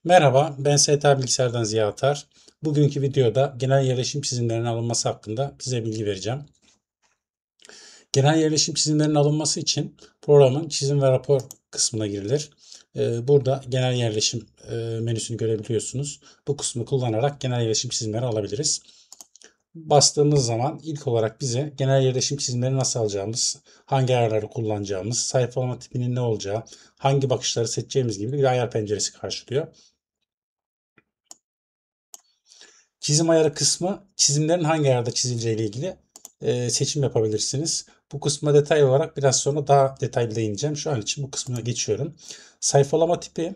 Merhaba, ben ST Bilgisayar'dan Ziya Atar. Bugünkü videoda genel yerleşim çizimlerinin alınması hakkında size bilgi vereceğim. Genel yerleşim çizimlerinin alınması için programın çizim ve rapor kısmına girilir. Burada genel yerleşim menüsünü görebiliyorsunuz. Bu kısmı kullanarak genel yerleşim çizimleri alabiliriz. Bastığımız zaman ilk olarak bize genel yerleşim çizimleri nasıl alacağımız, hangi ayarları kullanacağımız, sayfalama tipinin ne olacağı, hangi bakışları seçeceğimiz gibi bir ayar penceresi karşılıyor. Çizim ayarı kısmı çizimlerin hangi ayarda çizileceği ile ilgili seçim yapabilirsiniz. Bu kısma detaylı olarak biraz sonra daha detaylı değineceğim. Şu an için bu kısmına geçiyorum. Sayfalama tipi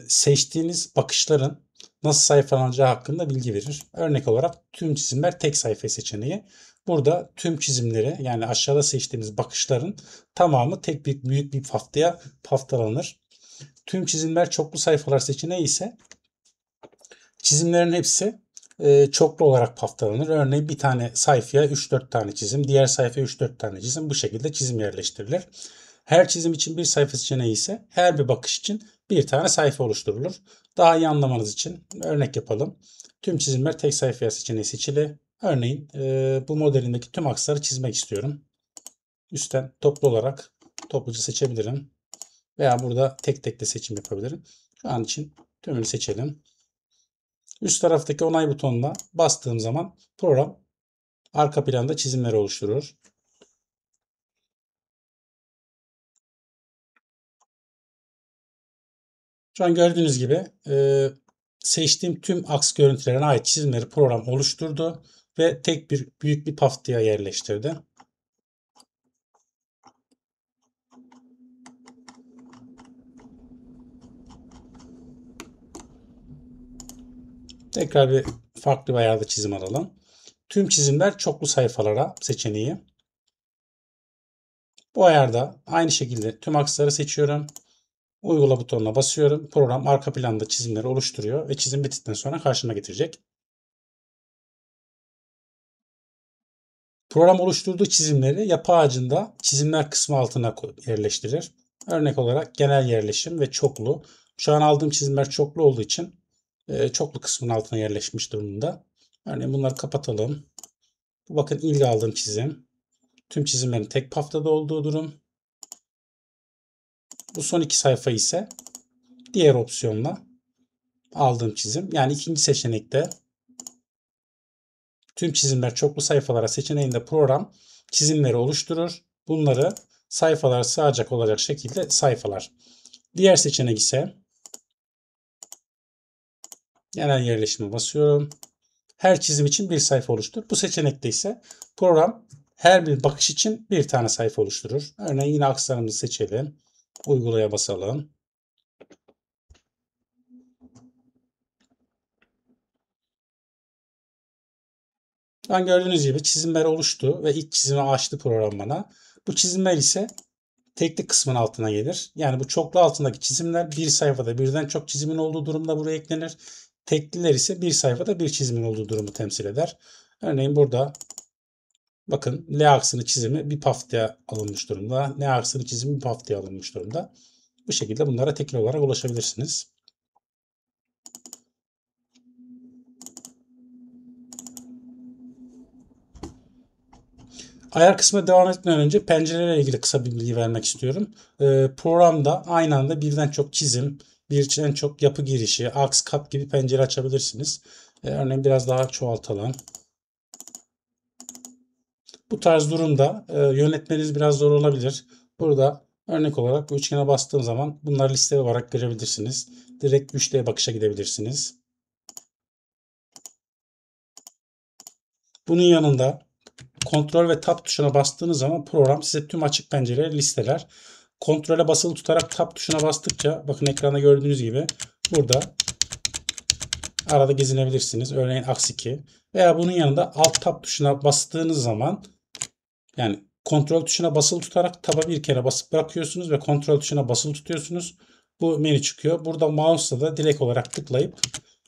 seçtiğiniz bakışların nasıl sayfalanacağı hakkında bilgi verir. Örnek olarak tüm çizimler tek sayfa seçeneği. Burada tüm çizimleri yani aşağıda seçtiğiniz bakışların tamamı tek büyük bir paftalanır. Tüm çizimler çoklu sayfalar seçeneği ise çizimlerin hepsi çoklu olarak paftalanır. Örneğin bir tane sayfaya 3-4 tane çizim, diğer sayfaya 3-4 tane çizim bu şekilde çizim yerleştirilir. Her çizim için bir sayfa seçeneği ise her bir bakış için bir tane sayfa oluşturulur. Daha iyi anlamanız için örnek yapalım. Tüm çizimler tek sayfaya seçeneği seçili. Örneğin bu modelindeki tüm aksları çizmek istiyorum. Üstten toplu olarak topluca seçebilirim. Veya burada tek tek de seçim yapabilirim. Şu an için tümünü seçelim. Üst taraftaki onay butonuna bastığım zaman program arka planda çizimleri oluşturur. Şu an gördüğünüz gibi seçtiğim tüm aks görüntülerine ait çizimleri program oluşturdu ve tek bir büyük bir paftaya yerleştirdi. Tekrar bir farklı bir ayarda çizim alalım. Tüm çizimler çoklu sayfalara seçeneği. Bu ayarda aynı şekilde tüm aksları seçiyorum. Uygula butonuna basıyorum. Program arka planda çizimleri oluşturuyor ve çizim bittikten sonra karşıma getirecek. Program oluşturduğu çizimleri yapı ağacında çizimler kısmı altına yerleştirir. Örnek olarak genel yerleşim ve çoklu. Şu an aldığım çizimler çoklu olduğu için çoklu kısmının altına yerleşmiş durumda. Örneğin bunları kapatalım. Bakın ilk aldığım çizim. Tüm çizimlerin tek paftada olduğu durum. Bu son iki sayfa ise diğer opsiyonla aldığım çizim. Yani ikinci seçenekte tüm çizimler çoklu sayfalara seçeneğinde program çizimleri oluşturur. Bunları sayfalar sığacak olacak şekilde sayfalar. Diğer seçenek ise genel yerleşime basıyorum. Her çizim için bir sayfa oluştur. Bu seçenekte ise program her bir bakış için bir tane sayfa oluşturur. Örneğin yine akslarımızı seçelim. Uygulaya basalım. Ben gördüğünüz gibi çizimler oluştu ve ilk çizimi açtı program bana. Bu çizimler ise tekli kısmın altına gelir. Yani bu çoklu altındaki çizimler bir sayfada birden çok çizimin olduğu durumda buraya eklenir. Tekliler ise bir sayfada bir çizimin olduğu durumu temsil eder. Örneğin burada bakın L aksını çizimi bir paftaya alınmış durumda. N aksını çizimi bir paftaya alınmış durumda. Bu şekilde bunlara tekli olarak ulaşabilirsiniz. Ayar kısmına devam etmeden önce pencerelerle ilgili kısa bir bilgi vermek istiyorum. Programda aynı anda birden çok çizim, birden çok yapı girişi, aks, kat gibi pencere açabilirsiniz. Örneğin biraz daha çoğaltalım. Bu tarz durumda yönetmeniz biraz zor olabilir. Burada örnek olarak bu üçgene bastığım zaman bunları liste olarak görebilirsiniz. Direkt 3D bakışa gidebilirsiniz. Bunun yanında Ctrl ve Tab tuşuna bastığınız zaman program size tüm açık pencereleri listeler. Kontrole basılı tutarak Tab tuşuna bastıkça bakın ekranda gördüğünüz gibi burada arada gezinebilirsiniz. Örneğin aks 2 veya bunun yanında Alt Tab tuşuna bastığınız zaman yani kontrol tuşuna basılı tutarak Tab'a bir kere basıp bırakıyorsunuz ve kontrol tuşuna basılı tutuyorsunuz. Bu menü çıkıyor. Burada mouse'la da direkt olarak tıklayıp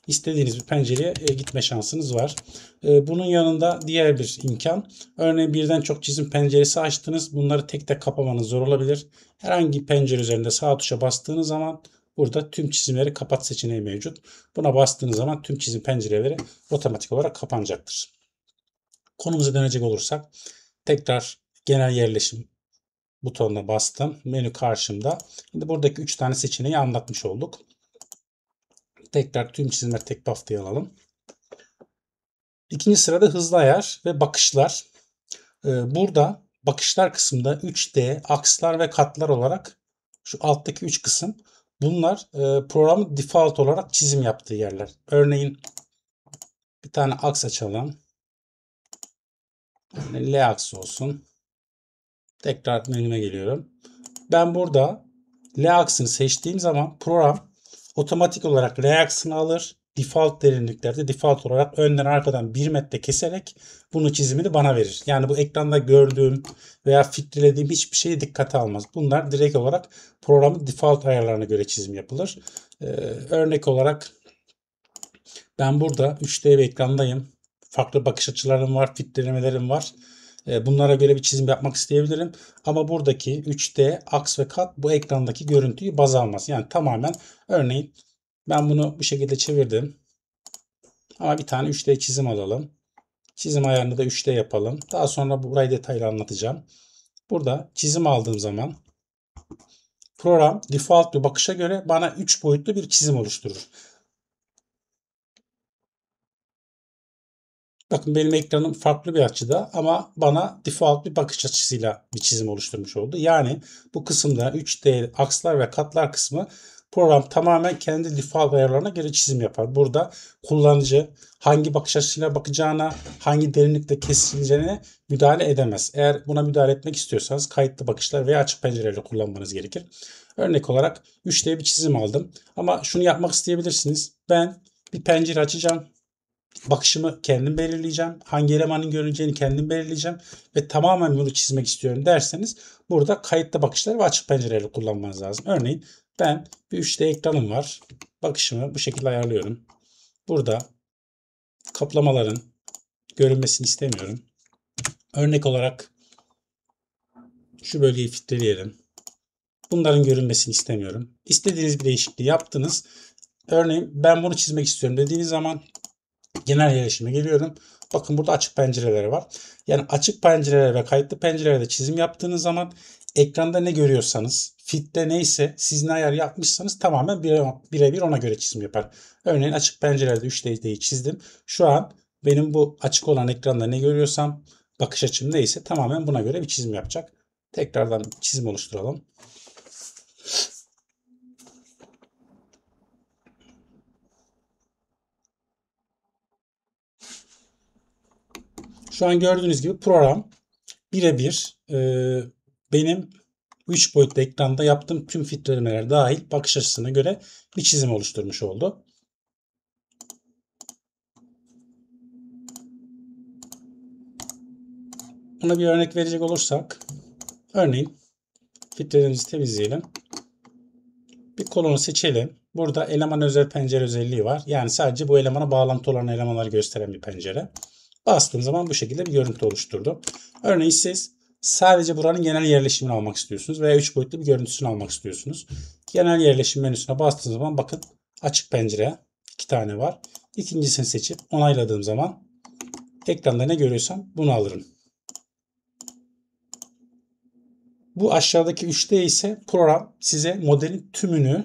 istediğiniz bir pencereye gitme şansınız var. Bunun yanında diğer bir imkan. Örneğin birden çok çizim penceresi açtınız. Bunları tek tek kapamanız zor olabilir. Herhangi bir pencere üzerinde sağ tuşa bastığınız zaman burada tüm çizimleri kapat seçeneği mevcut. Buna bastığınız zaman tüm çizim pencereleri otomatik olarak kapanacaktır. Konumuza dönecek olursak tekrar genel yerleşim butonuna bastım. Menü karşımda. Şimdi buradaki 3 tane seçeneği anlatmış olduk. Tekrar tüm çizimleri tek haftaya alalım. İkinci sırada hızlı ayar ve bakışlar. Burada bakışlar kısmında 3D, akslar ve katlar olarak şu alttaki 3 kısım. Bunlar programın default olarak çizim yaptığı yerler. Örneğin bir tane aks açalım. Yani L aksı olsun. Tekrar menüme geliyorum. Ben burada L aksını seçtiğim zaman program otomatik olarak L aksını alır. Default derinliklerde default olarak önden arkadan 1 metre keserek bunu çizimini bana verir. Yani bu ekranda gördüğüm veya filtrelediğim hiçbir şeyi dikkate almaz. Bunlar direkt olarak programın default ayarlarına göre çizim yapılır. Örnek olarak ben burada 3D bir ekrandayım. Farklı bakış açılarım var, filtrelemelerim var. Bunlara göre bir çizim yapmak isteyebilirim. Ama buradaki 3D, aks ve kat bu ekrandaki görüntüyü baz almaz. Yani tamamen örneğin ben bunu bu şekilde çevirdim. Ama bir tane 3D çizim alalım. Çizim ayarını da 3D yapalım. Daha sonra burayı detaylı anlatacağım. Burada çizim aldığım zaman program default bir bakışa göre bana 3 boyutlu bir çizim oluşturur. Bakın benim ekranım farklı bir açıda ama bana default bir bakış açısıyla bir çizim oluşturmuş oldu. Yani bu kısımda 3D akslar ve katlar kısmı program tamamen kendi default ayarlarına göre çizim yapar. Burada kullanıcı hangi bakış açısıyla bakacağına, hangi derinlikte kesileceğine müdahale edemez. Eğer buna müdahale etmek istiyorsanız kayıtlı bakışlar veya açık pencereyle kullanmanız gerekir. Örnek olarak 3D bir çizim aldım. Ama şunu yapmak isteyebilirsiniz. Ben bir pencere açacağım. Bakışımı kendim belirleyeceğim. Hangi elemanın görüneceğini kendim belirleyeceğim. Ve tamamen bunu çizmek istiyorum derseniz burada kayıtlı bakışlar ve açık pencereyle kullanmanız lazım. Örneğin ben bir 3D ekranım var. Bakışımı bu şekilde ayarlıyorum. Burada kaplamaların görünmesini istemiyorum. Örnek olarak şu bölgeyi filtreleyelim. Bunların görünmesini istemiyorum. İstediğiniz bir değişikliği yaptınız. Örneğin ben bunu çizmek istiyorum dediğiniz zaman genel yerleşime geliyorum. Bakın burada açık pencereleri var. Yani açık pencerelere ve kayıtlı pencerelerde çizim yaptığınız zaman ekranda ne görüyorsanız, fitte neyse siz ne ayar yapmışsanız tamamen birebir ona göre çizim yapar. Örneğin açık pencerelerde 3D'yi çizdim. Şu an benim bu açık olan ekranda ne görüyorsam bakış açım neyse tamamen buna göre bir çizim yapacak. Tekrardan çizim oluşturalım. Şu an gördüğünüz gibi program birebir benim 3 boyutlu ekranda yaptığım tüm filtrelemeler dahil bakış açısına göre bir çizim oluşturmuş oldu. Buna bir örnek verecek olursak, örneğin filtrelerimizi temizleyelim. Bir kolonu seçelim. Burada eleman özel pencere özelliği var. Yani sadece bu elemana bağlantı olan elemanları gösteren bir pencere. Bastığım zaman bu şekilde bir görüntü oluşturdu. Örneğin siz sadece buranın genel yerleşimini almak istiyorsunuz veya 3 boyutlu bir görüntüsünü almak istiyorsunuz. Genel yerleşim menüsüne bastığım zaman bakın açık pencere 2 tane var. İkincisini seçip onayladığım zaman ekranda ne görüyorsam bunu alırım. Bu aşağıdaki 3'te ise program size modelin tümünü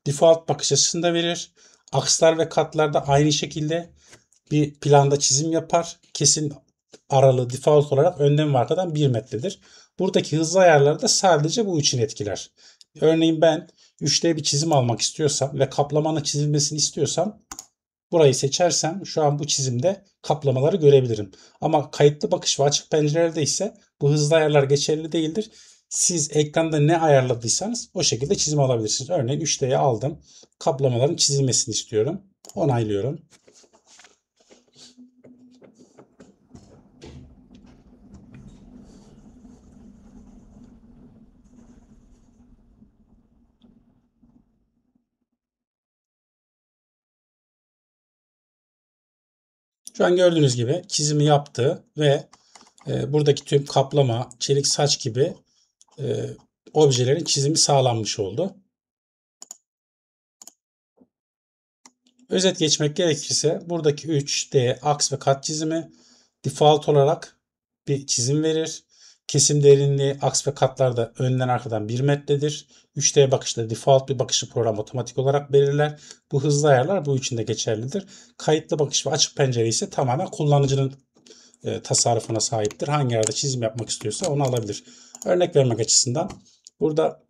default bakış açısında verir. Akslar ve katlarda aynı şekilde bir planda çizim yapar. Kesin aralığı default olarak önden ve arkadan 1 metredir. Buradaki hızlı ayarları da sadece bu için etkiler. Örneğin ben 3D bir çizim almak istiyorsam ve kaplamanın çizilmesini istiyorsam burayı seçersem şu an bu çizimde kaplamaları görebilirim. Ama kayıtlı bakış ve açık pencerelerde ise bu hızlı ayarlar geçerli değildir. Siz ekranda ne ayarladıysanız o şekilde çizim alabilirsiniz. Örneğin 3D'ye aldım. Kaplamaların çizilmesini istiyorum. Onaylıyorum. Şu an gördüğünüz gibi çizimi yaptı ve buradaki tüm kaplama, çelik saç gibi objelerin çizimi sağlanmış oldu. Özet geçmek gerekirse buradaki 3D aks ve kat çizimi default olarak bir çizim verir. Kesim derinliği aks ve katlarda önden arkadan 1 metredir. 3D bakışta default bir bakışı program otomatik olarak belirler. Bu hızlı ayarlar bu için de geçerlidir. Kayıtlı bakış ve açık pencere ise tamamen kullanıcının tasarrufuna sahiptir. Hangi yerde çizim yapmak istiyorsa onu alabilir. Örnek vermek açısından burada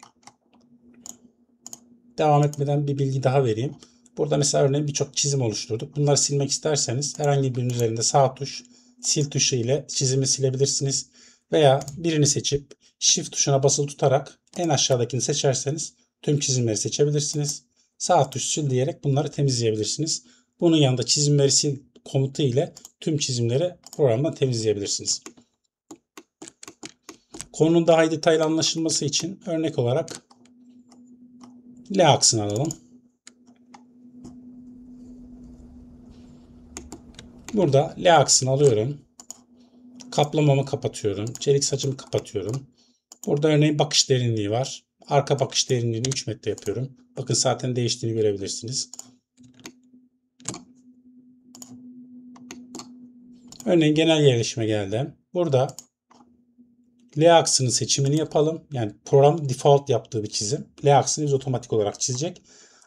devam etmeden bir bilgi daha vereyim. Burada mesela örneğin birçok çizim oluşturduk. Bunları silmek isterseniz herhangi birinin üzerinde sağ tuş, sil tuşu ile çizimi silebilirsiniz. Veya birini seçip Shift tuşuna basılı tutarak en aşağıdakini seçerseniz tüm çizimleri seçebilirsiniz. Sağ tuş sil diyerek bunları temizleyebilirsiniz. Bunun yanında çizimleri sil komutu ile tüm çizimleri programdan temizleyebilirsiniz. Konunun daha iyi detaylı anlaşılması için örnek olarak L aksını alalım. Burada L aksını alıyorum. Kaplamamı kapatıyorum. Çelik saçımı kapatıyorum. Burada örneğin bakış derinliği var. Arka bakış derinliğini 3 metre yapıyorum. Bakın zaten değiştiğini görebilirsiniz. Örneğin genel yerleşime geldim. Burada L aksının seçimini yapalım. Yani program default yaptığı bir çizim. L aksını biz otomatik olarak çizecek.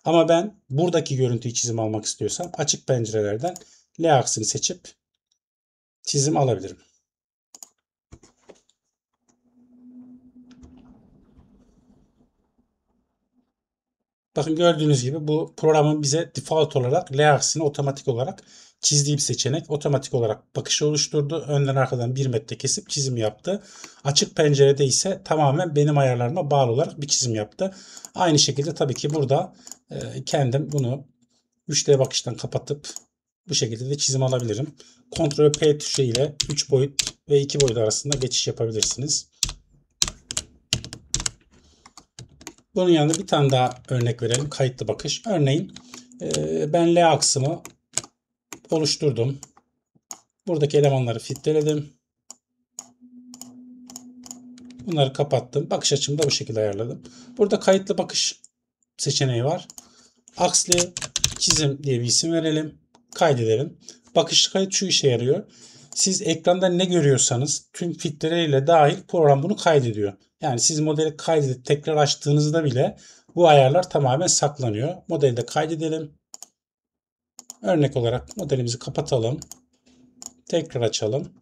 Ama ben buradaki görüntüyü çizim almak istiyorsam açık pencerelerden L aksını seçip çizim alabilirim. Bakın gördüğünüz gibi bu programın bize default olarak L aksini otomatik olarak çizdiği bir seçenek. Otomatik olarak bakışı oluşturdu. Önden arkadan 1 metre kesip çizim yaptı. Açık pencerede ise tamamen benim ayarlarıma bağlı olarak bir çizim yaptı. Aynı şekilde tabii ki burada kendim bunu 3D bakıştan kapatıp bu şekilde de çizim alabilirim. Ctrl P tuşu ile 3 boyut ve 2 boyut arasında geçiş yapabilirsiniz. Bunun yanında bir tane daha örnek verelim. Kayıtlı bakış. Örneğin ben L aksımı oluşturdum. Buradaki elemanları filtreledim. Bunları kapattım. Bakış açımı da bu şekilde ayarladım. Burada kayıtlı bakış seçeneği var. Akslı çizim diye bir isim verelim. Kaydedelim. Bakış kayıt şu işe yarıyor. Siz ekranda ne görüyorsanız tüm filtreleriyle dahil program bunu kaydediyor. Yani siz modeli kaydedip tekrar açtığınızda bile bu ayarlar tamamen saklanıyor. Modeli de kaydedelim. Örnek olarak modelimizi kapatalım. Tekrar açalım.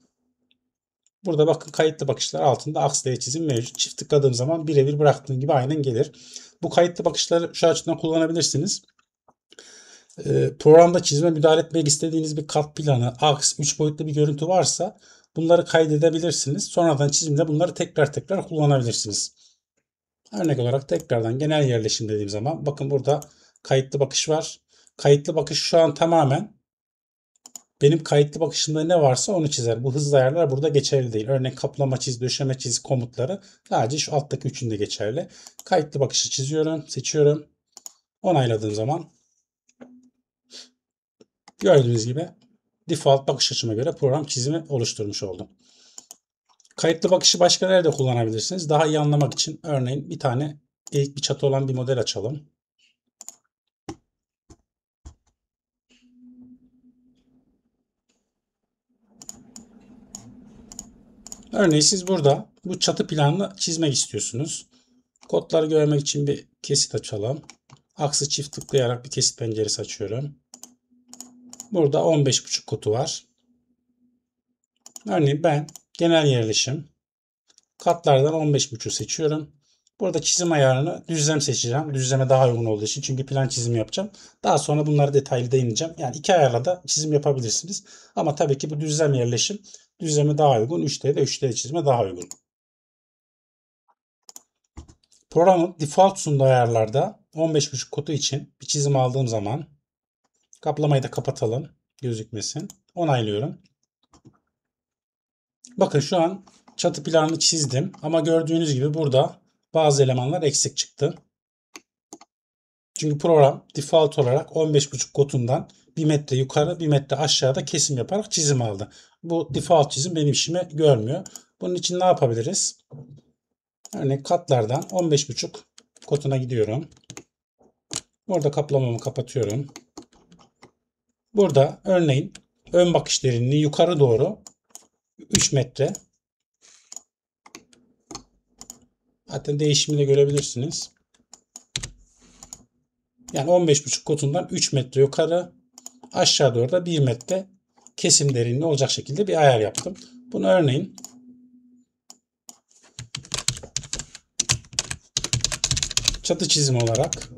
Burada bakın kayıtlı bakışlar altında akslıya çizim mevcut. Çift tıkladığım zaman birebir bıraktığım gibi aynen gelir. Bu kayıtlı bakışları şu açıdan kullanabilirsiniz. Programda çizime müdahale etmek istediğiniz bir kat planı, aks, 3 boyutlu bir görüntü varsa bunları kaydedebilirsiniz. Sonradan çizimde bunları tekrar kullanabilirsiniz. Örnek olarak tekrardan genel yerleşim dediğim zaman bakın burada kayıtlı bakış var. Kayıtlı bakış şu an tamamen benim kayıtlı bakışımda ne varsa onu çizer. Bu hızlı ayarlar burada geçerli değil. Örneğin kaplama çiz, döşeme çiz komutları sadece şu alttaki üçünde geçerli. Kayıtlı bakışı çiziyorum, seçiyorum. Onayladığım zaman gördüğünüz gibi default bakış açıma göre program çizimi oluşturmuş oldum. Kayıtlı bakışı başka nerede kullanabilirsiniz? Daha iyi anlamak için örneğin bir tane eğik bir çatı olan bir model açalım. Örneğin siz burada bu çatı planını çizmek istiyorsunuz. Kodları görmek için bir kesit açalım. Aksı çift tıklayarak bir kesit penceresi açıyorum. Burada 15,5 kutu var. Örneğin ben genel yerleşim katlardan 15,5 seçiyorum. Burada çizim ayarını düzlem seçeceğim. Düzleme daha uygun olduğu için. Çünkü plan çizimi yapacağım. Daha sonra bunları detaylı değineceğim. Yani iki ayarla da çizim yapabilirsiniz. Ama tabii ki bu düzlem yerleşim düzleme daha uygun. 3D'de 3D çizime daha uygun. Programın default sunduğu ayarlarda 15,5 kutu için bir çizim aldığım zaman kaplamayı da kapatalım. Gözükmesin. Onaylıyorum. Bakın şu an çatı planını çizdim. Ama gördüğünüz gibi burada bazı elemanlar eksik çıktı. Çünkü program default olarak 15,5 kotundan 1 metre yukarı 1 metre aşağıda kesim yaparak çizim aldı. Bu default çizim benim işime görmüyor. Bunun için ne yapabiliriz? Örneğin katlardan 15,5 kotuna gidiyorum. Orada kaplamamı kapatıyorum. Burada örneğin ön bakış derinliği yukarı doğru 3 metre. Hatta değişimini de görebilirsiniz. Yani 15,5 kotundan 3 metre yukarı, aşağı doğru da 1 metre kesim derinliği olacak şekilde bir ayar yaptım. Bunu örneğin çatı çizimi olarak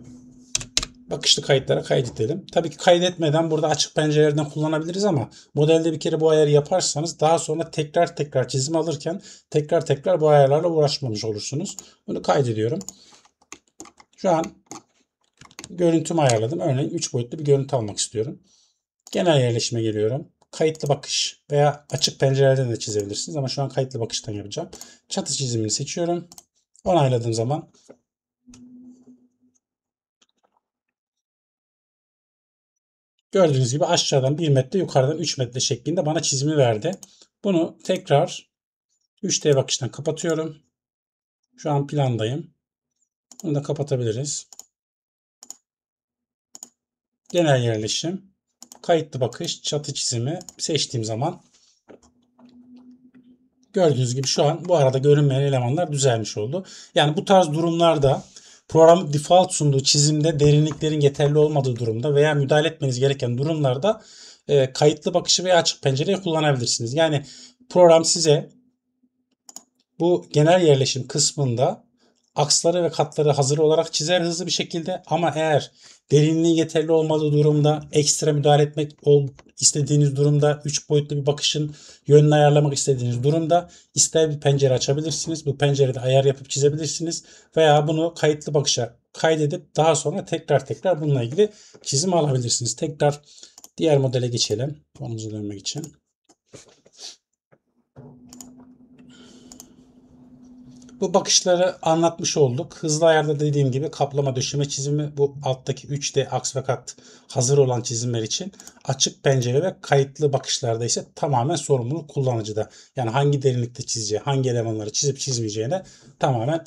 bakışlı kayıtlara kaydedelim. Tabii ki kaydetmeden burada açık pencerelerden kullanabiliriz ama modelde bir kere bu ayarı yaparsanız daha sonra tekrar çizim alırken tekrar bu ayarlarla uğraşmamış olursunuz. Bunu kaydediyorum. Şu an görüntümü ayarladım. Örneğin 3 boyutlu bir görüntü almak istiyorum. Genel yerleşime geliyorum. Kayıtlı bakış veya açık pencerelerden de çizebilirsiniz ama şu an kayıtlı bakıştan yapacağım. Çatı çizimini seçiyorum. Onayladığım zaman gördüğünüz gibi aşağıdan 1 metre, yukarıdan 3 metre şeklinde bana çizimi verdi. Bunu tekrar 3D bakıştan kapatıyorum. Şu an plandayım. Bunu da kapatabiliriz. Genel yerleşim, kayıtlı bakış, çatı çizimi seçtiğim zaman gördüğünüz gibi şu an bu arada görünmeyen elemanlar düzelmiş oldu. Yani bu tarz durumlarda program default sunduğu çizimde derinliklerin yeterli olmadığı durumda veya müdahale etmeniz gereken durumlarda kayıtlı bakışı veya açık pencereyi kullanabilirsiniz. Yani program size bu genel yerleşim kısmında aksları ve katları hazır olarak çizer hızlı bir şekilde, ama eğer derinliği yeterli olmadığı durumda, ekstra müdahale etmek istediğiniz durumda, 3 boyutlu bir bakışın yönünü ayarlamak istediğiniz durumda ister bir pencere açabilirsiniz. Bu pencerede ayar yapıp çizebilirsiniz veya bunu kayıtlı bakışa kaydedip daha sonra tekrar bununla ilgili çizim alabilirsiniz. Tekrar diğer modele geçelim. Konumuza dönmek için. Bu bakışları anlatmış olduk. Hızlı ayarda dediğim gibi kaplama, döşeme çizimi, bu alttaki 3D aks ve kat hazır olan çizimler için. Açık pencere ve kayıtlı bakışlarda ise tamamen sorumluluk kullanıcıda. Yani hangi derinlikte çizeceği, hangi elemanları çizip çizmeyeceğine tamamen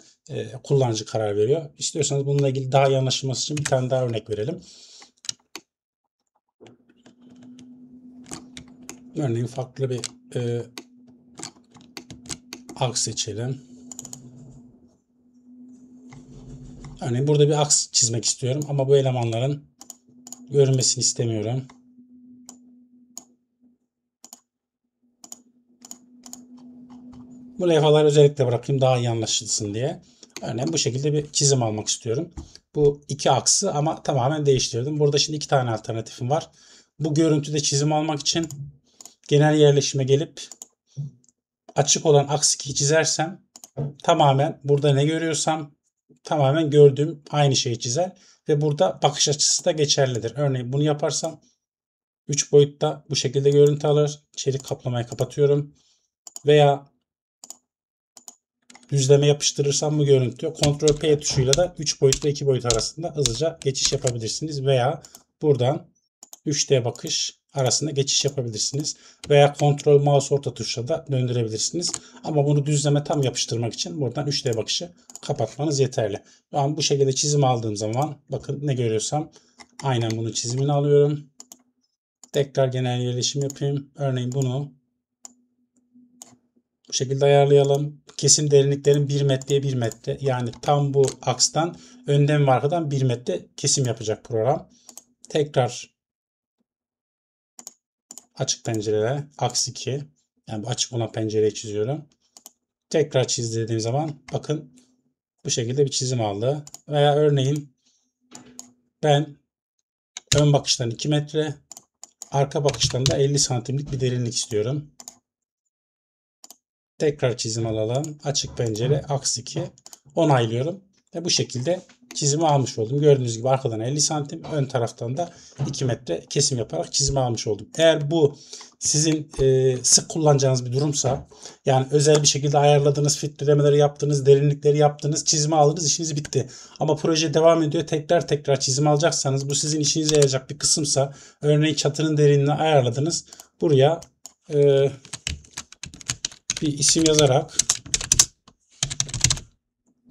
kullanıcı karar veriyor. İstiyorsanız bununla ilgili daha iyi anlaşılması için bir tane daha örnek verelim. Örneğin farklı bir aks seçelim. Örneğin burada bir aks çizmek istiyorum ama bu elemanların görünmesini istemiyorum. Bu levhaları özellikle bırakayım daha iyi anlaşılsın diye. Örneğin bu şekilde bir çizim almak istiyorum. Bu iki aksı ama tamamen değiştirdim. Burada şimdi iki tane alternatifim var. Bu görüntüde çizim almak için genel yerleşime gelip açık olan aks 2'yi çizersem tamamen burada ne görüyorsam tamamen gördüğüm aynı şeyi çizer ve burada bakış açısı da geçerlidir. Örneğin bunu yaparsam 3 boyutta bu şekilde görüntü alır. Çelik kaplamayı kapatıyorum. Veya düzleme yapıştırırsam bu görüntü Ctrl P tuşuyla da 3 boyut ve 2 boyut arasında hızlıca geçiş yapabilirsiniz. Veya buradan 3D bakış arasında geçiş yapabilirsiniz. Veya Ctrl mouse orta tuşla da döndürebilirsiniz. Ama bunu düzleme tam yapıştırmak için buradan 3D bakışı kapatmanız yeterli. Ben bu şekilde çizim aldığım zaman bakın ne görüyorsam aynen bunun çizimini alıyorum. Tekrar genel yerleşim yapayım. Örneğin bunu bu şekilde ayarlayalım. Kesim derinliklerin 1 metreye 1 metre. Yani tam bu akstan önden ve arkadan 1 metre kesim yapacak program. Tekrar açık pencereye aks 2. Yani açık olan pencereyi çiziyorum. Tekrar çiz dediğim zaman bakın bu şekilde bir çizim aldı. Veya örneğin ben ön bakıştan 2 metre, arka bakıştan da 50 santimlik bir derinlik istiyorum. Tekrar çizim alalım. Açık pencere aks 2 onaylıyorum. Ve bu şekilde çizimi almış oldum. Gördüğünüz gibi arkadan 50 santim, ön taraftan da 2 metre kesim yaparak çizimi almış oldum. Eğer bu sizin sık kullanacağınız bir durumsa, yani özel bir şekilde ayarladığınız, filtreleri yaptınız, derinlikleri yaptınız, çizimi aldınız, işiniz bitti. Ama proje devam ediyor. Tekrar çizim alacaksanız, bu sizin işinize yarayacak bir kısımsa, örneğin çatının derinliğini ayarladınız. Buraya bir isim yazarak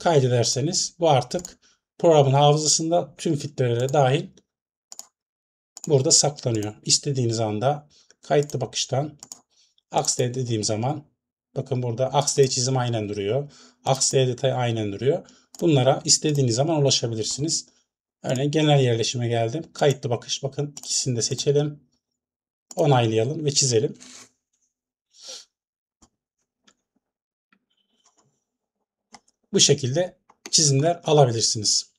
kaydederseniz bu artık programın hafızasında tüm filtrelere dahil burada saklanıyor. İstediğiniz anda kayıtlı bakıştan Aks'e dediğim zaman bakın burada Aks'e çizim aynen duruyor. Aks'e detay aynen duruyor. Bunlara istediğiniz zaman ulaşabilirsiniz. Örneğin genel yerleşime geldim. Kayıtlı bakış, bakın ikisini de seçelim. Onaylayalım ve çizelim. Bu şekilde çizimler alabilirsiniz.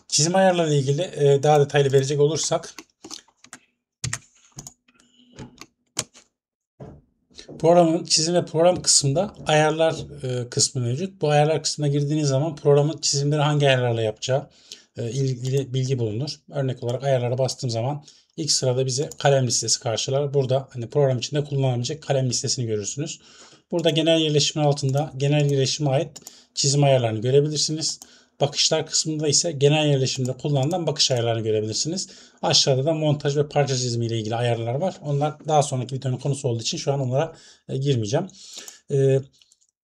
Çizim ayarları ile ilgili daha detaylı verecek olursak programın çizim ve program kısmında ayarlar kısmı mevcut. Bu ayarlar kısmına girdiğiniz zaman programın çizimleri hangi ayarlarla yapacağı ilgili bilgi bulunur. Örnek olarak ayarlara bastığım zaman ilk sırada bize kalem listesi karşılar. Burada hani program içinde kullanılabilecek kalem listesini görürsünüz. Burada genel yerleşimin altında genel yerleşime ait çizim ayarlarını görebilirsiniz. Bakışlar kısmında ise genel yerleşimde kullanılan bakış ayarlarını görebilirsiniz. Aşağıda da montaj ve parça çizimi ile ilgili ayarlar var. Onlar daha sonraki videonun konusu olduğu için şu an onlara girmeyeceğim.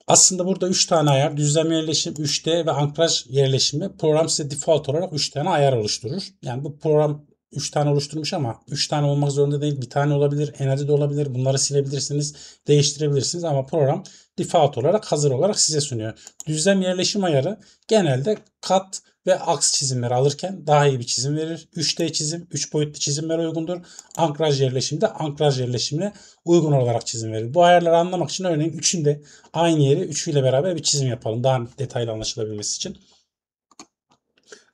Aslında burada 3 tane ayar, düzlem yerleşim, 3D ve ankraj yerleşimi program size default olarak 3 tane ayar oluşturur. Yani bu program 3 tane oluşturmuş ama 3 tane olmak zorunda değil. Bir tane olabilir, en azı da olabilir. Bunları silebilirsiniz, değiştirebilirsiniz ama program default olarak hazır olarak size sunuyor. Düzlem yerleşim ayarı genelde kat ve aks çizimleri alırken daha iyi bir çizim verir. 3D çizim, 3 boyutlu çizimlere uygundur. Ankraj yerleşimde ankraj yerleşimine uygun olarak çizim verir. Bu ayarları anlamak için örneğin üçünde aynı yeri üçüyle beraber bir çizim yapalım. Daha detaylı anlaşılabilmesi için.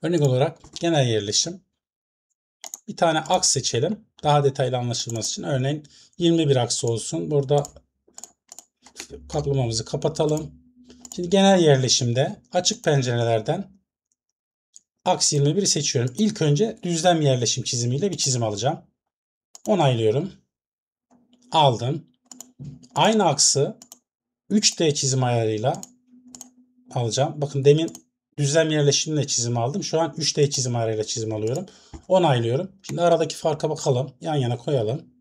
Örnek olarak genel yerleşim. Bir tane aks seçelim. Daha detaylı anlaşılması için. Örneğin 21 aks olsun. Burada kaplamamızı kapatalım. Şimdi genel yerleşimde açık pencerelerden aks 21'i seçiyorum. İlk önce düzlem yerleşim çizimiyle bir çizim alacağım. Onaylıyorum. Aldım. Aynı aksı 3D çizim ayarıyla alacağım. Bakın demin düzlem yerleşimle çizim aldım. Şu an 3D çizim ayarıyla çizim alıyorum. Onaylıyorum. Şimdi aradaki farka bakalım. Yan yana koyalım.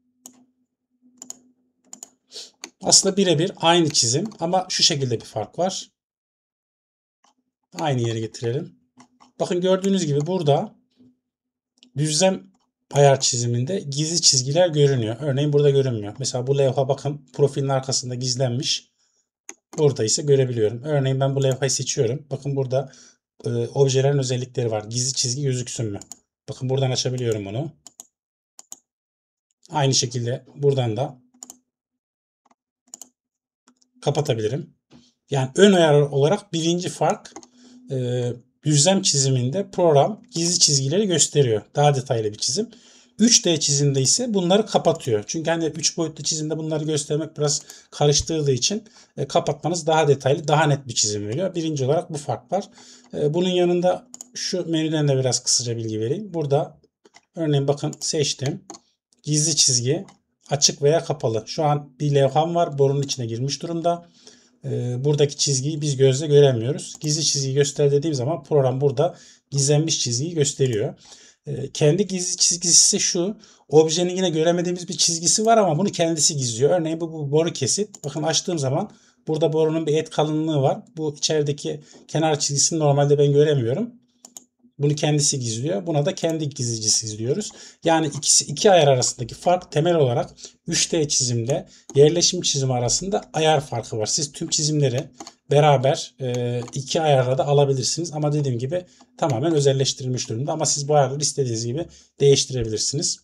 Aslında birebir aynı çizim ama şu şekilde bir fark var. Aynı yere getirelim. Bakın gördüğünüz gibi burada düzlem ayar çiziminde gizli çizgiler görünüyor. Örneğin burada görünmüyor. Mesela bu levha bakın profilin arkasında gizlenmiş. Burada ise görebiliyorum. Örneğin ben bu levhayı seçiyorum. Bakın burada objelerin özellikleri var. Gizli çizgi gözüksün mü? Bakın buradan açabiliyorum onu. Aynı şekilde buradan da kapatabilirim. Yani ön ayar olarak birinci fark düzlem çiziminde program gizli çizgileri gösteriyor. Daha detaylı bir çizim. 3D çizimde ise bunları kapatıyor. Çünkü hani 3 boyutlu çizimde bunları göstermek biraz karıştırdığı için kapatmanız daha detaylı, daha net bir çizim veriyor. Birinci olarak bu fark var. Bunun yanında şu menüden de biraz kısaca bilgi vereyim. Burada örneğin bakın seçtim. Gizli çizgi açık veya kapalı. Şu an bir levham var. Borunun içine girmiş durumda. Buradaki çizgiyi biz gözle göremiyoruz. Gizli çizgiyi göster dediğim zaman program burada gizlenmiş çizgiyi gösteriyor. Kendi gizli çizgisi ise şu. Objenin yine göremediğimiz bir çizgisi var ama bunu kendisi gizliyor. Örneğin bu boru kesit. Bakın açtığım zaman burada borunun bir et kalınlığı var. Bu içerideki kenar çizgisini normalde ben göremiyorum. Bunu kendisi gizliyor. Buna da kendi gizleyicisi gizliyoruz. Yani iki ayar arasındaki fark temel olarak 3D çizimle yerleşim çizimi arasında ayar farkı var. Siz tüm çizimleri beraber iki ayarla da alabilirsiniz. Ama dediğim gibi tamamen özelleştirilmiş durumda. Ama siz bu ayarları istediğiniz gibi değiştirebilirsiniz.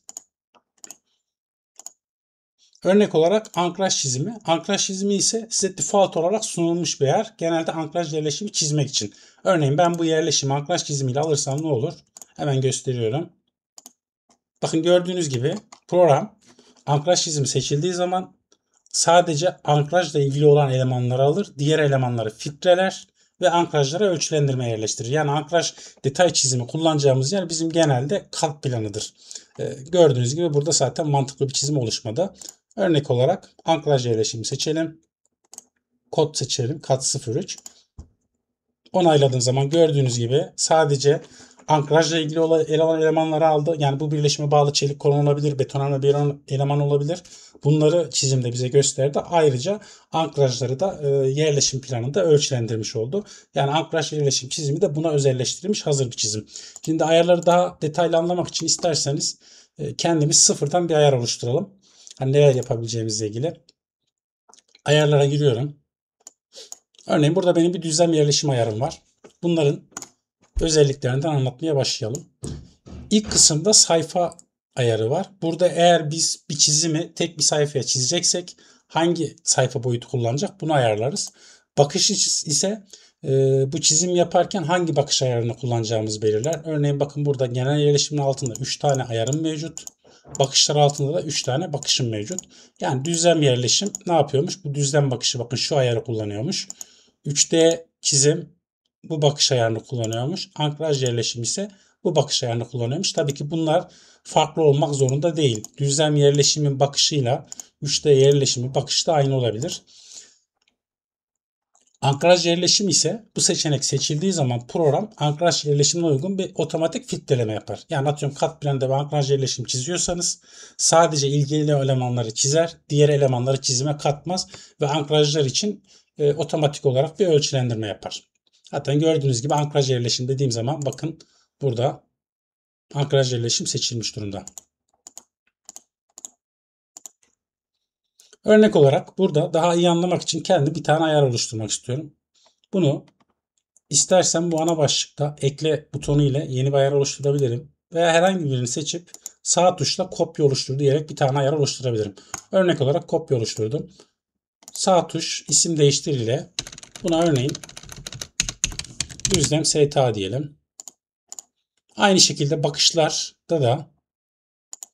Örnek olarak ankraj çizimi. Ankraj çizimi ise size default olarak sunulmuş bir yer. Genelde ankraj yerleşimi çizmek için. Örneğin ben bu yerleşimi ankraj çizimiyle alırsam ne olur? Hemen gösteriyorum. Bakın gördüğünüz gibi program ankraj çizimi seçildiği zaman sadece ankrajla ilgili olan elemanları alır. Diğer elemanları filtreler ve ankrajlara ölçülendirme yerleştirir. Yani ankraj detay çizimi kullanacağımız yer bizim genelde kat planıdır. Gördüğünüz gibi burada zaten mantıklı bir çizim oluşmadı. Örnek olarak ankraj yerleşimi seçelim. Kod seçelim. Kat 03. Onayladığım zaman gördüğünüz gibi sadece Ankrajla ilgili olan elemanları aldı. Yani bu birleşime bağlı çelik kolon olabilir, betonarme bir eleman olabilir. Bunları çizimde bize gösterdi. Ayrıca ankrajları da yerleşim planında ölçülendirmiş oldu. Yani ankraj yerleşim çizimi de buna özelleştirilmiş hazır bir çizim. Şimdi ayarları daha detaylı anlamak için isterseniz kendimiz sıfırdan bir ayar oluşturalım. Hani neler yapabileceğimizle ilgili. Ayarlara giriyorum. Örneğin burada benim bir düzlem yerleşim ayarım var. Bunların özelliklerinden anlatmaya başlayalım. İlk kısımda sayfa ayarı var. Burada eğer biz bir çizimi tek bir sayfaya çizeceksek hangi sayfa boyutu kullanacak bunu ayarlarız. Bakış ise bu çizim yaparken hangi bakış ayarını kullanacağımızı belirler. Örneğin bakın burada genel yerleşimin altında 3 tane ayarım mevcut. Bakışlar altında da 3 tane bakışım mevcut. Yani düzlem yerleşim ne yapıyormuş? Bu düzlem bakışı bakın şu ayarı kullanıyormuş. 3D çizim bu bakış ayarını kullanıyormuş. Ankraj yerleşim ise bu bakış ayarını kullanıyormuş. Tabii ki bunlar farklı olmak zorunda değil. Düzlem yerleşimin bakışıyla 3D yerleşimi bakışı da aynı olabilir. Ankraj yerleşim ise bu seçenek seçildiği zaman program ankraj yerleşimine uygun bir otomatik filtreleme yapar. Yani atıyorum kat planda ve ankraj yerleşim çiziyorsanız sadece ilgili elemanları çizer, diğer elemanları çizime katmaz ve ankrajlar için otomatik olarak bir ölçülendirme yapar. Zaten gördüğünüz gibi ankraj yerleşim dediğim zaman bakın burada ankraj yerleşim seçilmiş durumda. Örnek olarak burada daha iyi anlamak için kendi bir tane ayar oluşturmak istiyorum. Bunu istersen bu ana başlıkta ekle butonu ile yeni bir ayar oluşturabilirim. Veya herhangi birini seçip sağ tuşla kopya oluştur diyerek bir tane ayar oluşturabilirim. Örnek olarak kopya oluşturdum. Sağ tuş isim değiştir ile buna örneğin düzlem STA diyelim. Aynı şekilde bakışlarda da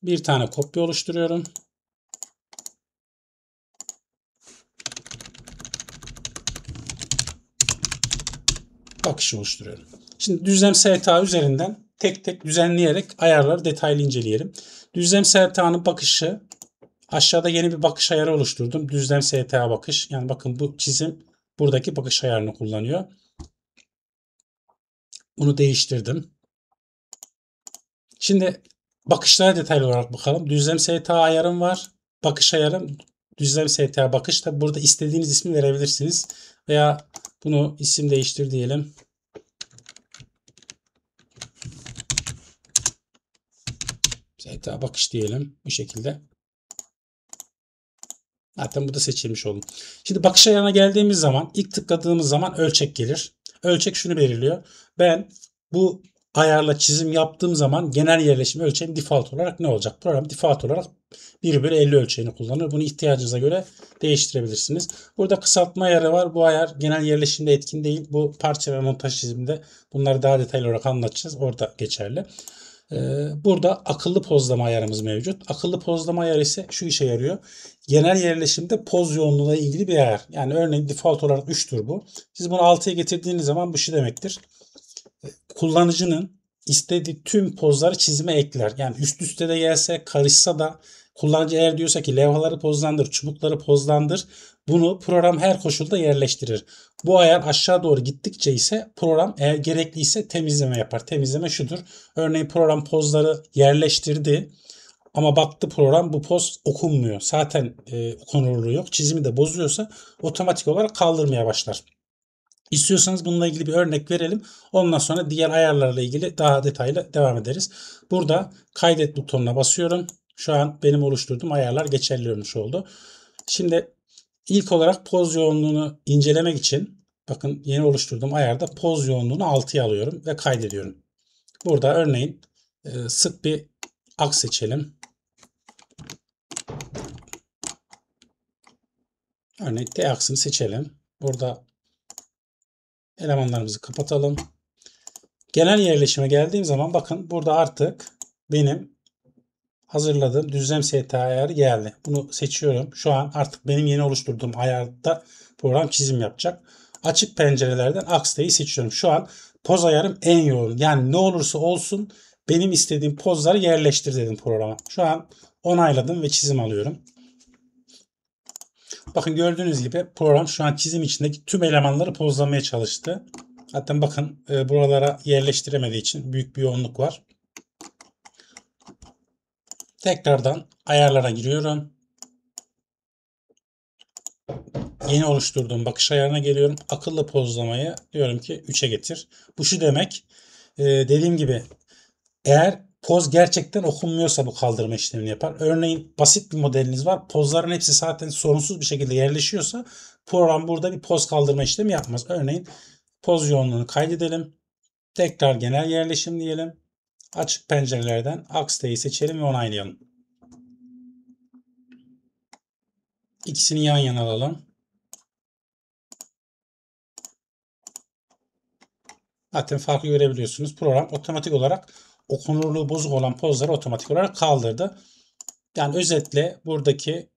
bir tane kopya oluşturuyorum. Bakışı oluşturuyorum. Şimdi düzlem STA üzerinden tek tek düzenleyerek ayarları detaylı inceleyelim. Düzlem STA'nın bakışı aşağıda yeni bir bakış ayarı oluşturdum. Düzlem STA bakış. Yani bakın bu çizim buradaki bakış ayarını kullanıyor. Bunu değiştirdim. Şimdi bakışlara detaylı olarak bakalım. Düzlem STA ayarım var. Bakış ayarım düzlem STA bakış. Tabi burada istediğiniz ismi verebilirsiniz. Veya bunu isim değiştir diyelim. STA bakış diyelim. Bu şekilde. Zaten bu da seçilmiş oldu. Şimdi bakış ayarına geldiğimiz zaman ilk tıkladığımız zaman ölçek gelir. Ölçek şunu belirliyor. Ben bu ayarla çizim yaptığım zaman genel yerleşim ölçeğim default olarak ne olacak? Program default olarak 1/50 ölçeğini kullanır. Bunu ihtiyacınıza göre değiştirebilirsiniz. Burada kısaltma ayarı var. Bu ayar genel yerleşimde etkin değil. Bu parça ve montaj çiziminde bunları daha detaylı olarak anlatacağız. Orada geçerli. Burada akıllı pozlama ayarımız mevcut. Akıllı pozlama ayarı ise şu işe yarıyor. Genel yerleşimde poz yoğunluğuna ilgili bir ayar. Yani örneğin default olarak 3'tür bu. Siz bunu 6'ya getirdiğiniz zaman bu şu demektir. Kullanıcının istediği tüm pozları çizime ekler. Yani üst üste de gelse, karışsa da kullanıcı eğer diyorsa ki levhaları pozlandır, çubukları pozlandır, bunu program her koşulda yerleştirir. Bu ayar aşağı doğru gittikçe ise program eğer gerekliyse temizleme yapar. Temizleme şudur. Örneğin program pozları yerleştirdi ama baktı program bu poz okunmuyor. Zaten okunurluğu yok. Çizimi de bozuyorsa otomatik olarak kaldırmaya başlar. İstiyorsanız bununla ilgili bir örnek verelim. Ondan sonra diğer ayarlarla ilgili daha detaylı devam ederiz. Burada kaydet butonuna basıyorum. Şu an benim oluşturduğum ayarlar geçerli olmuş oldu. Şimdi ilk olarak poz yoğunluğunu incelemek için bakın yeni oluşturduğum ayarda poz yoğunluğunu 6'ya alıyorum ve kaydediyorum. Burada örneğin sık bir aks seçelim. Örneğin T aksını seçelim. Burada elemanlarımızı kapatalım. Genel yerleşime geldiğim zaman bakın burada artık benim hazırladığım düzlem STA ayarı geldi. Bunu seçiyorum. Şu an artık benim yeni oluşturduğum ayarda program çizim yapacak. Açık pencerelerden Axte'yi seçiyorum. Şu an poz ayarım en yoğun. Yani ne olursa olsun benim istediğim pozları yerleştir dedim programa. Şu an onayladım ve çizim alıyorum. Bakın gördüğünüz gibi program şu an çizim içindeki tüm elemanları pozlamaya çalıştı. Zaten bakın buralara yerleştiremediği için büyük bir yoğunluk var. Tekrardan ayarlara giriyorum. Yeni oluşturduğum bakış ayarına geliyorum. Akıllı pozlamayı diyorum ki 3'e getir. Bu şu demek. Dediğim gibi eğer poz gerçekten okunmuyorsa bu kaldırma işlemini yapar. Örneğin basit bir modeliniz var. Pozların hepsi zaten sorunsuz bir şekilde yerleşiyorsa program burada bir poz kaldırma işlemi yapmaz. Örneğin poz yoğunluğunu kaydedelim. Tekrar genel yerleşim diyelim. Açık pencerelerden Axte'yi seçelim ve onaylayalım. İkisini yan yana alalım. Zaten farkı görebiliyorsunuz. Program otomatik olarak okunurluğu bozuk olan pozları otomatik olarak kaldırdı. Yani özetle buradaki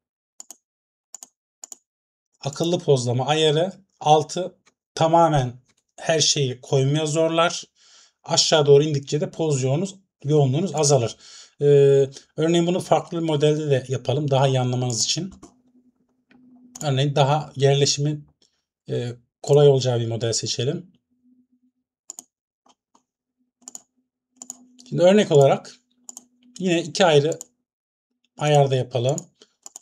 akıllı pozlama ayarı altı tamamen her şeyi koymaya zorlar. Aşağı doğru indikçe de poz yoğunluğunuz azalır. Örneğin bunu farklı bir modelde de yapalım daha iyi anlamanız için. Örneğin daha yerleşimin kolay olacağı bir model seçelim. Şimdi örnek olarak yine iki ayrı ayarda yapalım.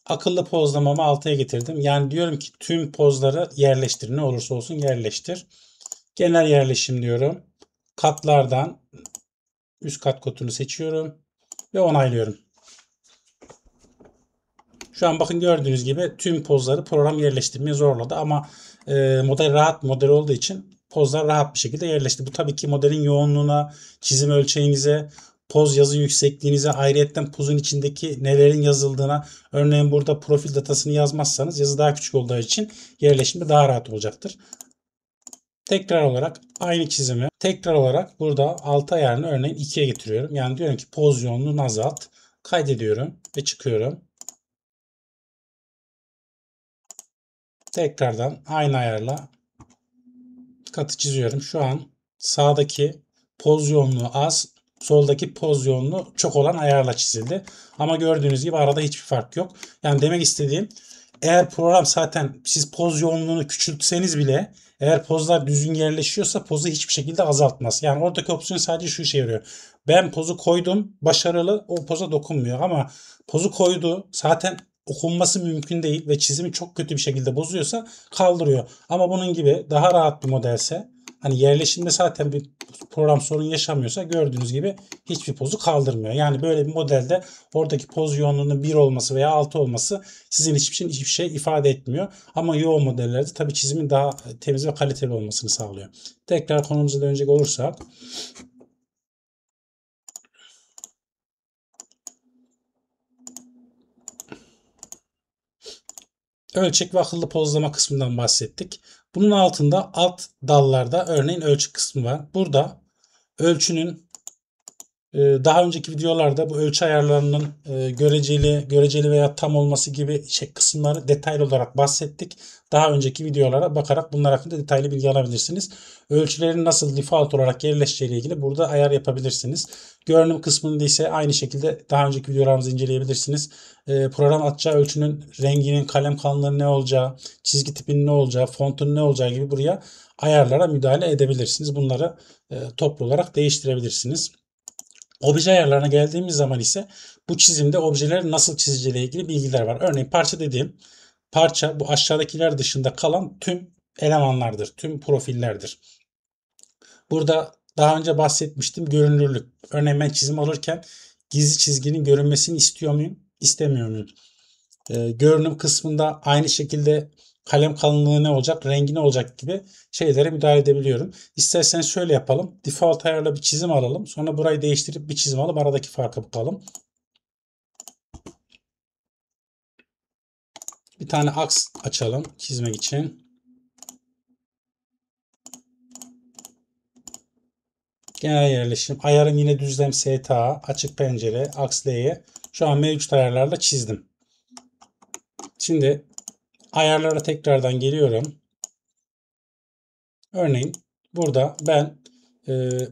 Akıllı pozlamamı 6'ya getirdim. Yani diyorum ki tüm pozları yerleştir. Ne olursa olsun yerleştir. Genel yerleşim diyorum. Katlardan üst kat kodunu seçiyorum ve onaylıyorum. Şu an bakın gördüğünüz gibi tüm pozları program yerleştirmeye zorladı ama model rahat model olduğu için pozlar rahat bir şekilde yerleşti. Bu tabii ki modelin yoğunluğuna, çizim ölçeğinize, poz yazı yüksekliğinize, ayrıyetten pozun içindeki nelerin yazıldığına, örneğin burada profil datasını yazmazsanız yazı daha küçük olduğu için yerleşimde daha rahat olacaktır. Tekrar olarak aynı çizimi tekrar olarak burada alt ayarını örneğin 2'ye getiriyorum. Yani diyorum ki poz yoğunluğunu azalt. Kaydediyorum ve çıkıyorum. Tekrardan aynı ayarla katı çiziyorum. Şu an sağdaki poz yoğunluğu az, soldaki poz yoğunluğu çok olan ayarla çizildi. Ama gördüğünüz gibi arada hiçbir fark yok. Yani demek istediğim eğer program zaten siz poz yoğunluğunu küçültseniz bile eğer pozlar düzgün yerleşiyorsa pozu hiçbir şekilde azaltmaz. Yani oradaki opsiyon sadece şu işe yarıyor. Ben pozu koydum, başarılı, o poza dokunmuyor ama pozu koydu, zaten okunması mümkün değil ve çizimi çok kötü bir şekilde bozuyorsa kaldırıyor. Ama bunun gibi daha rahat bir modelse hani yerleşimde zaten bir program sorun yaşamıyorsa gördüğünüz gibi hiçbir pozu kaldırmıyor. Yani böyle bir modelde oradaki poz yoğunluğunun 1 olması veya 6 olması sizin hiçbir şey ifade etmiyor. Ama yoğun modellerde tabii çizimin daha temiz ve kaliteli olmasını sağlıyor. Tekrar konumuza dönecek olursak ölçek ve akıllı pozlama kısmından bahsettik. Bunun altında alt dallarda örneğin ölçü kısmı var. Burada ölçünün daha önceki videolarda bu ölçü ayarlarının göreceli veya tam olması gibi kısımları detaylı olarak bahsettik. Daha önceki videolara bakarak bunlar hakkında detaylı bilgi alabilirsiniz. Ölçülerin nasıl default olarak yerleşeceği ile ilgili burada ayar yapabilirsiniz. Görünüm kısmında ise aynı şekilde daha önceki videolarımızı inceleyebilirsiniz. Program atacağı ölçünün renginin, kalem kalınlığının ne olacağı, çizgi tipinin ne olacağı, fontun ne olacağı gibi buraya ayarlara müdahale edebilirsiniz. Bunları toplu olarak değiştirebilirsiniz. Obje ayarlarına geldiğimiz zaman ise bu çizimde objelerin nasıl çizeceğiyle ilgili bilgiler var. Örneğin parça dediğim parça bu aşağıdakiler dışında kalan tüm elemanlardır, tüm profillerdir. Burada daha önce bahsetmiştim görünürlük. Örneğin ben çizim alırken gizli çizginin görünmesini istiyor muyum, istemiyor muyum? Görünüm kısmında aynı şekilde kalem kalınlığı ne olacak, rengi ne olacak gibi şeylere müdahale edebiliyorum. İsterseniz şöyle yapalım. Default ayarla bir çizim alalım. Sonra burayı değiştirip bir çizim alıp aradaki farkı bakalım. Bir tane aks açalım çizmek için. Genel yerleşim. Ayarım yine düzlem STA. Açık pencere. Aks L'ye. Şu an mevcut ayarlarla çizdim. Şimdi ayarlara tekrardan geliyorum. Örneğin burada ben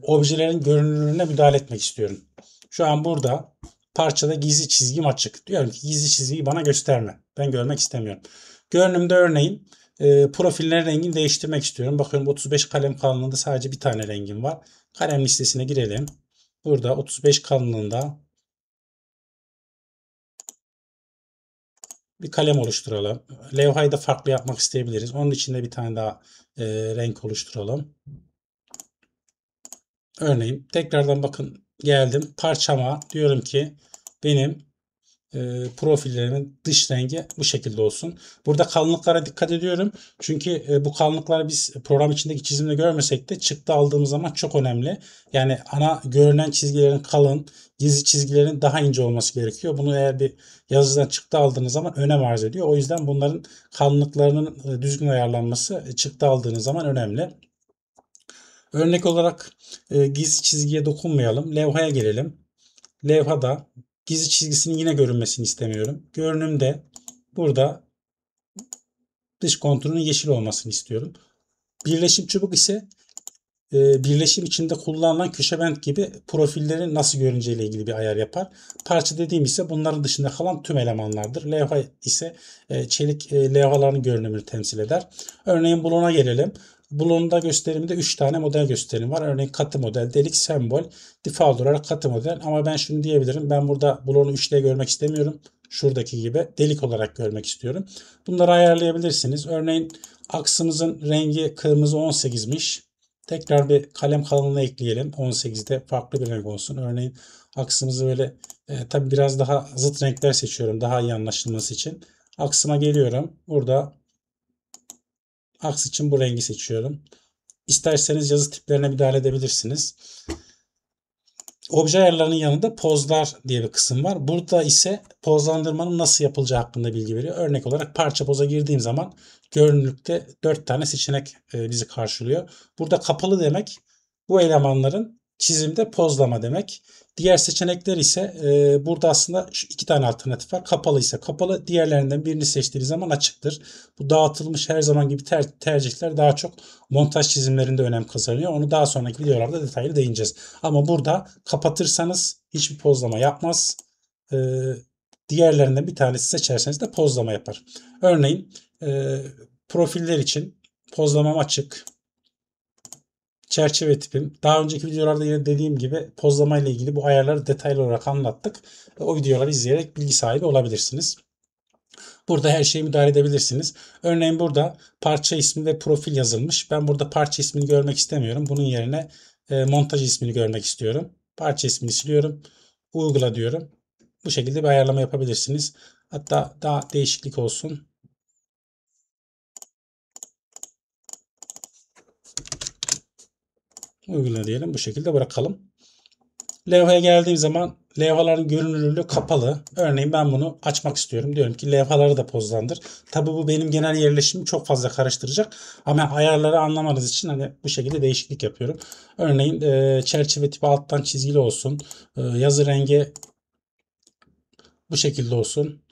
objelerin görünürlüğüne müdahale etmek istiyorum. Şu an burada parçada gizli çizgim açık. Diyorum ki gizli çizgiyi bana gösterme. Ben görmek istemiyorum. Görünümde örneğin profillerin rengini değiştirmek istiyorum. Bakıyorum 35 kalem kalınlığında sadece bir tane rengim var. Kalem listesine girelim. Burada 35 kalınlığında bir kalem oluşturalım. Levhayı da farklı yapmak isteyebiliriz. Onun için de bir tane daha renk oluşturalım. Örneğin tekrardan bakın geldim. Parçama diyorum ki benim profillerimin dış rengi bu şekilde olsun. Burada kalınlıklara dikkat ediyorum. Çünkü bu kalınlıkları biz program içindeki çizimde görmesek de çıktı aldığımız zaman çok önemli. Yani ana görünen çizgilerin kalın, gizli çizgilerin daha ince olması gerekiyor. Bunu eğer bir yazıdan çıktı aldığınız zaman önem arz ediyor. O yüzden bunların kalınlıklarının düzgün ayarlanması çıktı aldığınız zaman önemli. Örnek olarak gizli çizgiye dokunmayalım. Levhaya gelelim. Levhada gizli çizgisinin yine görünmesini istemiyorum. Görünümde burada dış konturunun yeşil olmasını istiyorum. Birleşim çubuk ise birleşim içinde kullanılan köşebent gibi profillerin nasıl görüneceğiyle ilgili bir ayar yapar. Parça dediğim ise bunların dışında kalan tüm elemanlardır. Levha ise çelik levhaların görünümünü temsil eder. Örneğin bloğuna gelelim. Bloğunda gösterimde 3 tane model gösterim var. Örneğin katı model, delik, sembol, default olarak katı model. Ama ben şunu diyebilirim. Ben burada bloğunu 3D görmek istemiyorum. Şuradaki gibi delik olarak görmek istiyorum. Bunları ayarlayabilirsiniz. Örneğin aksımızın rengi kırmızı 18'miş. Tekrar bir kalem kalınlığı ekleyelim. 18'de farklı bir renk olsun. Örneğin aksımızı böyle tabi biraz daha zıt renkler seçiyorum. Daha iyi anlaşılması için. Aksıma geliyorum. Burada aks için bu rengi seçiyorum. İsterseniz yazı tiplerine müdahale edebilirsiniz. Obje ayarlarının yanında pozlar diye bir kısım var. Burada ise pozlandırmanın nasıl yapılacağı hakkında bilgi veriyor. Örnek olarak parça poza girdiğim zaman görünürlükte 4 tane seçenek bizi karşılıyor. Burada kapalı demek bu elemanların çizimde pozlama demek. Diğer seçenekler ise burada aslında şu 2 tane alternatif var. Kapalı ise kapalı, diğerlerinden birini seçtiğiniz zaman açıktır. Bu dağıtılmış her zaman gibi tercihler daha çok montaj çizimlerinde önem kazanıyor. Onu daha sonraki videolarda detaylı değineceğiz. Ama burada kapatırsanız hiçbir pozlama yapmaz. Diğerlerinden bir tanesi seçerseniz de pozlama yapar. Örneğin profiller için pozlamam açık. Çerçeve tipim. Daha önceki videolarda yine dediğim gibi pozlama ile ilgili bu ayarları detaylı olarak anlattık. O videoları izleyerek bilgi sahibi olabilirsiniz. Burada her şeyi müdahale edebilirsiniz. Örneğin burada parça ismi ve profil yazılmış. Ben burada parça ismini görmek istemiyorum. Bunun yerine montaj ismini görmek istiyorum. Parça ismini siliyorum. Uygula diyorum. Bu şekilde bir ayarlama yapabilirsiniz. Hatta daha değişiklik olsun. Uygula diyelim. Bu şekilde bırakalım. Levhaya geldiğim zaman levhaların görünürlüğü kapalı. Örneğin ben bunu açmak istiyorum. Diyorum ki levhaları da pozlandır. Tabi bu benim genel yerleşimimi çok fazla karıştıracak. Ama ayarları anlamanız için hani bu şekilde değişiklik yapıyorum. Örneğin çerçeve tipi alttan çizgili olsun. Yazı rengi bu şekilde olsun.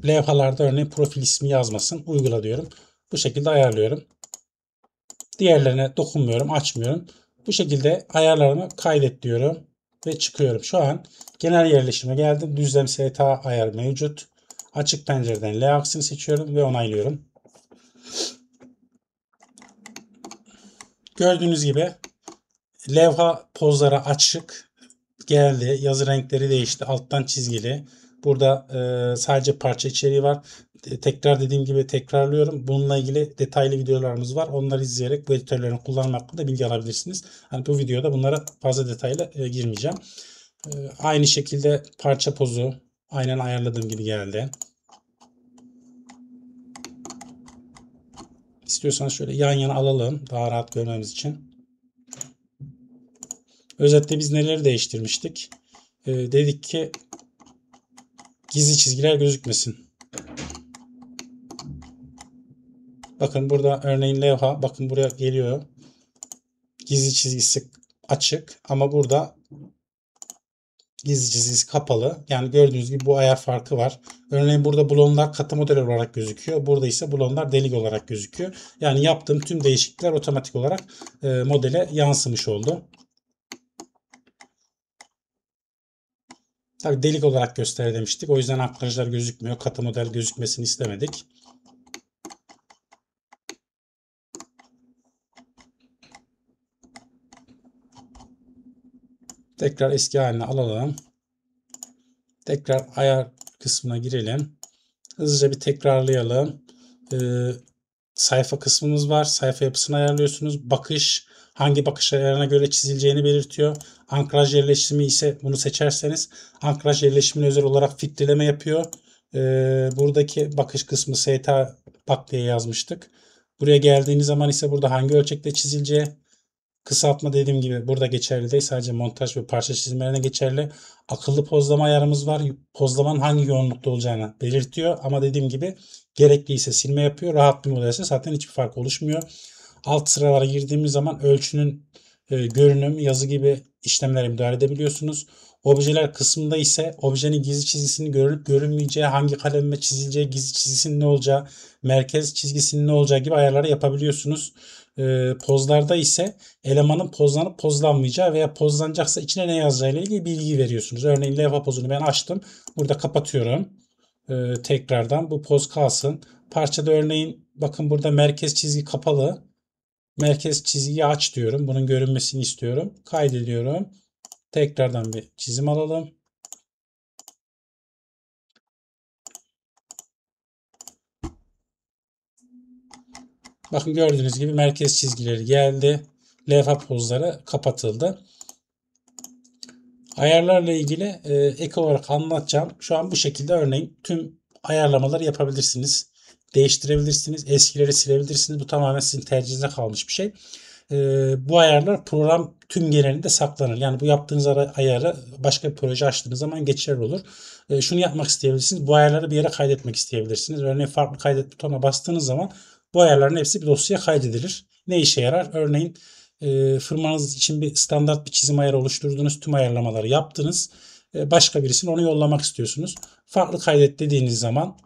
Levhalarda örneğin profil ismi yazmasın. Uygula diyorum. Bu şekilde ayarlıyorum. Diğerlerine dokunmuyorum, açmıyorum. Bu şekilde ayarlarımı kaydet diyorum ve çıkıyorum. Şu an genel yerleşime geldim. Düzlem STA ayar mevcut. Açık pencereden L aksını seçiyorum ve onaylıyorum. Gördüğünüz gibi levha pozları açık geldi. Yazı renkleri değişti. Alttan çizgili. Burada sadece parça içeriği var. Tekrar dediğim gibi tekrarlıyorum. Bununla ilgili detaylı videolarımız var. Onları izleyerek bu editörlerin kullanımı hakkında bilgi alabilirsiniz. Hani bu videoda bunlara fazla detaylı girmeyeceğim. Aynı şekilde parça pozu aynen ayarladığım gibi geldi. İstiyorsanız şöyle yan yana alalım daha rahat görmemiz için. Özetle biz neleri değiştirmiştik? Dedik ki gizli çizgiler gözükmesin. Bakın burada örneğin levha. Bakın buraya geliyor. Gizli çizgisi açık. Ama burada gizli çizgisi kapalı. Yani gördüğünüz gibi bu ayar farkı var. Örneğin burada blonlar katı model olarak gözüküyor. Burada ise blonlar delik olarak gözüküyor. Yani yaptığım tüm değişiklikler otomatik olarak modele yansımış oldu. Tabii delik olarak göster demiştik. O yüzden aktarıcılar gözükmüyor. Katı model gözükmesini istemedik. Tekrar eski haline alalım. Tekrar ayar kısmına girelim. Hızlıca bir tekrarlayalım. Sayfa kısmımız var. Sayfa yapısını ayarlıyorsunuz. Bakış hangi bakış ayarına göre çizileceğini belirtiyor. Ankraj yerleşimi ise bunu seçerseniz ankraj yerleşimine özel olarak filtreleme yapıyor. Buradaki bakış kısmı STA bak diye yazmıştık. Buraya geldiğiniz zaman ise burada hangi ölçekte çizileceği, kısaltma dediğim gibi burada geçerli değil. Sadece montaj ve parça çizimlerine geçerli. Akıllı pozlama ayarımız var. Pozlamanın hangi yoğunlukta olacağını belirtiyor. Ama dediğim gibi gerekliyse silme yapıyor. Rahat bir modelse zaten hiçbir fark oluşmuyor. Alt sıralara girdiğimiz zaman ölçünün görünüm, yazı gibi işlemlere müdahale edebiliyorsunuz. Objeler kısmında ise objenin gizli çizgisinin görünüp görünmeyeceği, hangi kalemle çizileceği, gizli çizgisinin ne olacağı, merkez çizgisinin ne olacağı gibi ayarları yapabiliyorsunuz. Pozlarda ise elemanın pozlanıp pozlanmayacağı veya pozlanacaksa içine ne yazacağı ile ilgili bilgi veriyorsunuz. Örneğin levha pozunu ben açtım. Burada kapatıyorum. Tekrardan bu poz kalsın. Parçada örneğin bakın burada merkez çizgi kapalı. Merkez çizgiyi aç diyorum. Bunun görünmesini istiyorum. Kaydediyorum. Tekrardan bir çizim alalım. Bakın gördüğünüz gibi merkez çizgileri geldi. Levha pozları kapatıldı. Ayarlarla ilgili ek olarak anlatacağım. Şu an bu şekilde örneğin tüm ayarlamaları yapabilirsiniz. Değiştirebilirsiniz. Eskileri silebilirsiniz. Bu tamamen sizin tercihinize kalmış bir şey. Bu ayarlar program tüm genelinde saklanır. Yani bu yaptığınız ayarı başka bir proje açtığınız zaman geçerli olur. Şunu yapmak isteyebilirsiniz. Bu ayarları bir yere kaydetmek isteyebilirsiniz. Örneğin farklı kaydet butonuna bastığınız zaman bu ayarların hepsi bir dosyaya kaydedilir. Ne işe yarar? Örneğin firmanız için bir standart bir çizim ayarı oluşturdunuz. Tüm ayarlamaları yaptınız. Başka birisine onu yollamak istiyorsunuz. Farklı kaydet dediğiniz zaman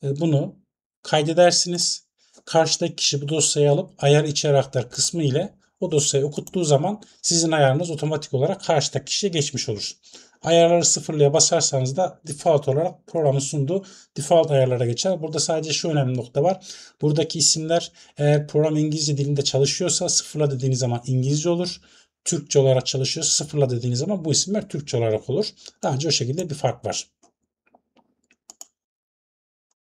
bunu kaydedersiniz. Karşıdaki kişi bu dosyayı alıp ayar içeri aktar kısmı ile o dosyayı okuttuğu zaman sizin ayarınız otomatik olarak karşıdaki kişiye geçmiş olur. Ayarları sıfırlıya basarsanız da default olarak programın sunduğu default ayarlara geçer. Burada sadece şu önemli nokta var. Buradaki isimler eğer program İngilizce dilinde çalışıyorsa sıfırla dediğiniz zaman İngilizce olur. Türkçe olarak çalışıyorsa sıfırla dediğiniz zaman bu isimler Türkçe olarak olur. Daha önce o şekilde bir fark var.